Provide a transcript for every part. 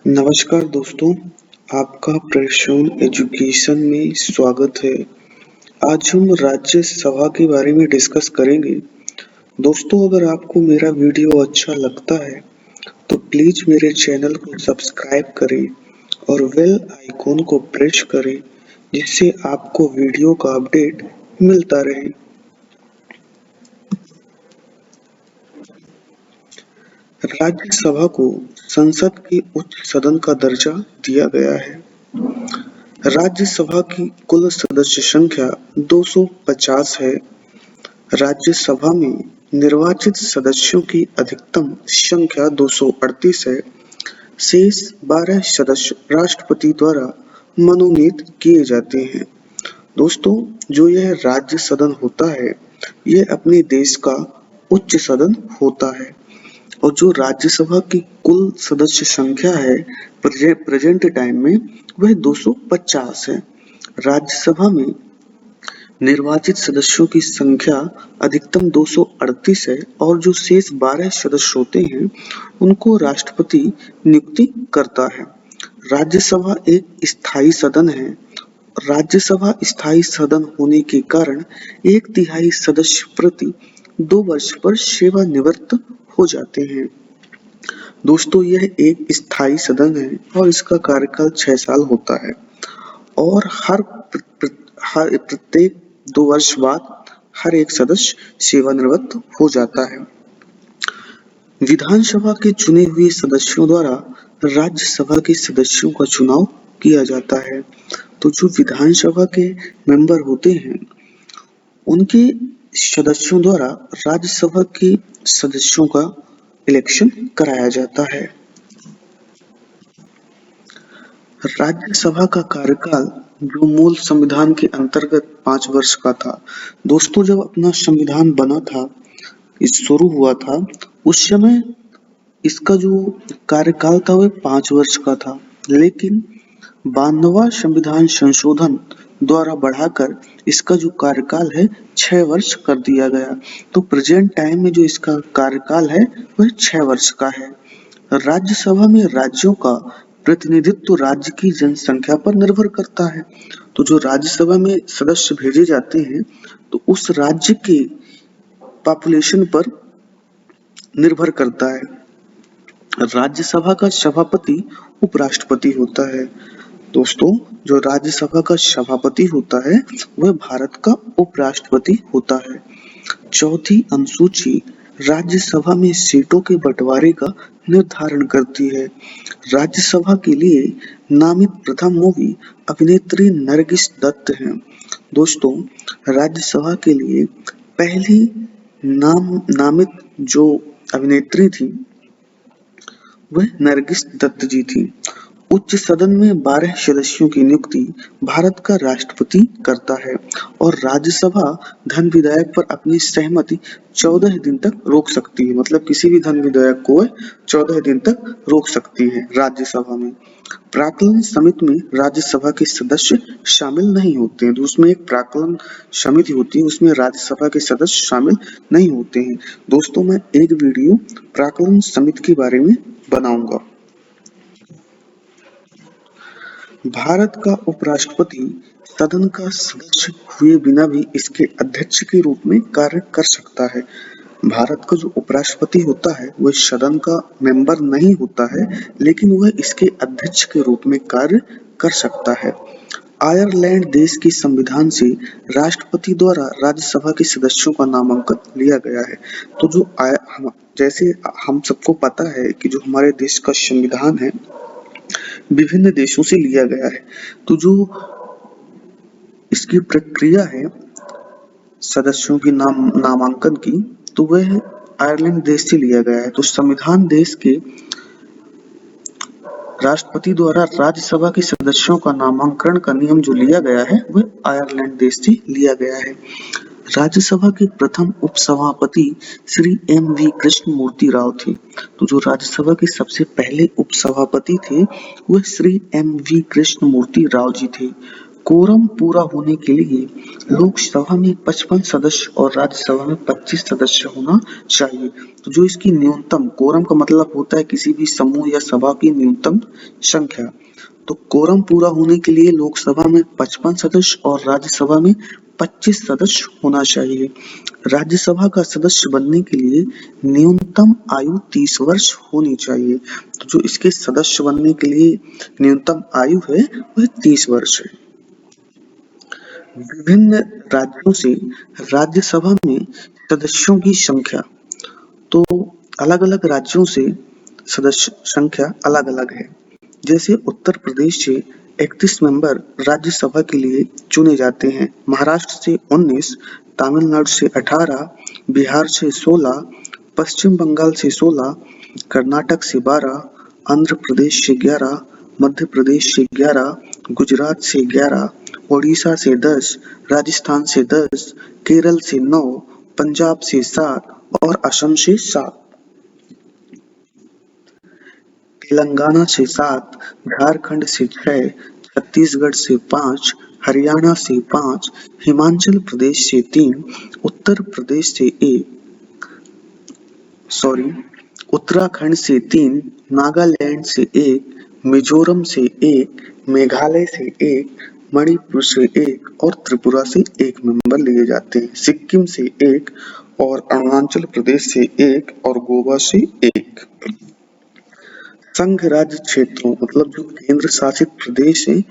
नमस्कार दोस्तों, आपका प्रसून एजुकेशन में स्वागत है। आज हम राज्यसभा के बारे में डिस्कस करेंगे। दोस्तों, अगर आपको मेरा वीडियो अच्छा लगता है तो प्लीज मेरे चैनल को सब्सक्राइब करें और बेल आइकॉन को प्रेस करें, जिससे आपको वीडियो का अपडेट मिलता रहे। राज्यसभा को संसद के उच्च सदन का दर्जा दिया गया है। राज्यसभा की कुल सदस्य संख्या 250 है। राज्यसभा में निर्वाचित सदस्यों की अधिकतम संख्या 238 है। शेष 12 सदस्य राष्ट्रपति द्वारा मनोनीत किए जाते हैं। दोस्तों, जो यह राज्य सदन होता है, यह अपने देश का उच्च सदन होता है। और जो राज्यसभा की कुल सदस्य संख्या है प्रेजेंट टाइम में, वह 250 है। राज्यसभा में निर्वाचित सदस्यों की संख्या अधिकतम 238 है और जो शेष 12 सदस्य होते हैं उनको राष्ट्रपति नियुक्ति करता है। राज्यसभा एक स्थायी सदन है। राज्यसभा स्थायी सदन होने के कारण 1/3 सदस्य प्रति 2 वर्ष पर सेवानिवृत्त हो जाते हैं। दोस्तों, यह एक स्थायी सदन है और इसका कार्यकाल 6 साल होता है और हर प्रत्येक 2 वर्ष बाद हर एक सदस्य सेवानिवृत्त हो जाता है। विधानसभा के चुने हुए सदस्यों द्वारा राज्यसभा के सदस्यों का चुनाव किया जाता है। तो जो विधानसभा के मेंबर होते हैं, उनके सदस्यों द्वारा राज्यसभा के सदस्यों का इलेक्शन कराया जाता है। राज्यसभा का कार्यकाल जो मूल संविधान के अंतर्गत 5 वर्ष का था। दोस्तों, जब अपना संविधान बना था, शुरू हुआ था, उस समय इसका जो कार्यकाल था वह 5 वर्ष का था, लेकिन 92वां संविधान संशोधन द्वारा बढ़ाकर इसका जो कार्यकाल है 6 वर्ष कर दिया गया। तो प्रेजेंट टाइम में जो इसका कार्यकाल है वह 6 वर्ष का है। राज्यसभा में राज्यों का प्रतिनिधित्व राज्य की जनसंख्या पर निर्भर करता है। तो जो राज्यसभा में सदस्य भेजे जाते हैं, तो उस राज्य के पॉपुलेशन पर निर्भर करता है। राज्यसभा का सभापति उपराष्ट्रपति होता है। दोस्तों, जो राज्यसभा का सभापति होता है वह भारत का उपराष्ट्रपति होता है। चौथी अनुसूची राज्यसभा में सीटों के बंटवारे का निर्धारण करती है। राज्यसभा के लिए नामित प्रथम मूवी अभिनेत्री नरगिस दत्त हैं। दोस्तों, राज्यसभा के लिए पहली नामित जो अभिनेत्री थी वह नरगिस दत्त जी थी। उच्च सदन में 12 सदस्यों की नियुक्ति भारत का राष्ट्रपति करता है और राज्यसभा धन विधेयक पर अपनी सहमति 14 दिन तक रोक सकती है। मतलब किसी भी धन विधेयक को 14 दिन तक रोक सकती है राज्यसभा में। प्राक्कलन समिति में राज्यसभा के सदस्य शामिल नहीं होते हैं। तो उसमें एक प्राक्कलन समिति होती है, उसमें राज्यसभा के सदस्य शामिल नहीं होते हैं। दोस्तों, मैं एक वीडियो प्राक्कलन समिति के बारे में बनाऊंगा। भारत का उपराष्ट्रपति सदन का सदस्य हुए बिना भी इसके अध्यक्ष के रूप में कार्य कर सकता है। भारत का जो उपराष्ट्रपति होता है वह सदन का मेंबर नहीं होता है, लेकिन वह इसके अध्यक्ष के रूप में कार्य कर सकता है। आयरलैंड देश के संविधान से राष्ट्रपति द्वारा राज्यसभा के सदस्यों का नामांकन लिया गया है। तो जो जैसे हम सबको पता है कि जो हमारे देश का संविधान है विभिन्न देशों से लिया गया है। तो जो इसकी प्रक्रिया है सदस्यों की नामांकन की, तो वह आयरलैंड देश से लिया गया है। तो संविधान देश के राष्ट्रपति द्वारा राज्यसभा के सदस्यों का नामांकन का नियम जो लिया गया है वह आयरलैंड देश से लिया गया है। राज्यसभा के प्रथम उपसभापति श्री एम.वी. कृष्णमूर्ति राव थे। तो जो राज्यसभा के सबसे पहले उपसभापति थे वह श्री एम.वी. कृष्णमूर्ति राव जी थे। कोरम पूरा होने के लिए लोकसभा में 55 सदस्य और राज्यसभा में 25 सदस्य होना चाहिए। तो जो इसकी न्यूनतम कोरम का मतलब होता है किसी भी समूह या सभा की न्यूनतम संख्या। तो कोरम पूरा होने के लिए लोकसभा में 55 सदस्य और राज्यसभा में 25 सदस्य होना चाहिए। राज्यसभा का सदस्य बनने के लिए न्यूनतम आयु 30 वर्ष होनी चाहिए। तो जो इसके सदस्य बनने के लिए न्यूनतम आयु है वह 30 वर्ष है। विभिन्न राज्यों से राज्यसभा में सदस्यों की संख्या। तो अलग-अलग राज्यों से सदस्य संख्या अलग-अलग है। जैसे उत्तर प्रदेश से 31 मेंबर राज्यसभा के लिए चुने जाते हैं, महाराष्ट्र से 19, तमिलनाडु से 18, बिहार से 16, पश्चिम बंगाल से 16, कर्नाटक से 12, आंध्र प्रदेश से 11, मध्य प्रदेश से 11, गुजरात से 11, ओडिशा से 10, राजस्थान से 10, केरल से 9, पंजाब से 7 और असम से 7। तेलंगाना से 7, झारखंड से 6, छत्तीसगढ़ से 5, हरियाणा से 5, हिमाचल प्रदेश से 3, उत्तर प्रदेश से 1, उत्तराखंड से 3, नागालैंड से 1, मिजोरम से 1, मेघालय से 1, मणिपुर से 1 और त्रिपुरा से 1 मेंबर लिए जाते हैं, सिक्किम से 1 और अरुणाचल प्रदेश से 1 और गोवा से 1। संघ राज्य क्षेत्रों मतलब जो केंद्र शासित प्रदेश है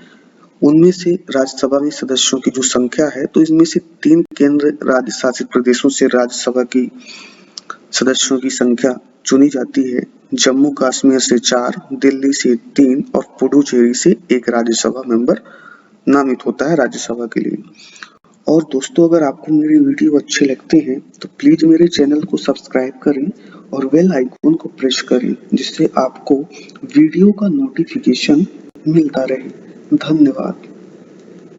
उनमें से राज्यसभा में सदस्यों की जो संख्या है तो इसमें से 3 केंद्र राज्य शासित प्रदेशों से राज्यसभा की सदस्यों की संख्या चुनी जाती है। जम्मू कश्मीर से 4, दिल्ली से 3 और पुडुचेरी से 1 राज्यसभा मेंबर नामित होता है राज्यसभा के लिए। और दोस्तों अगर आपको मेरे वीडियो अच्छे लगते हैं तो प्लीज मेरे चैनल को सब्सक्राइब करें और बेल आइकन को प्रेस करें जिससे आपको वीडियो का नोटिफिकेशन मिलता रहे। धन्यवाद।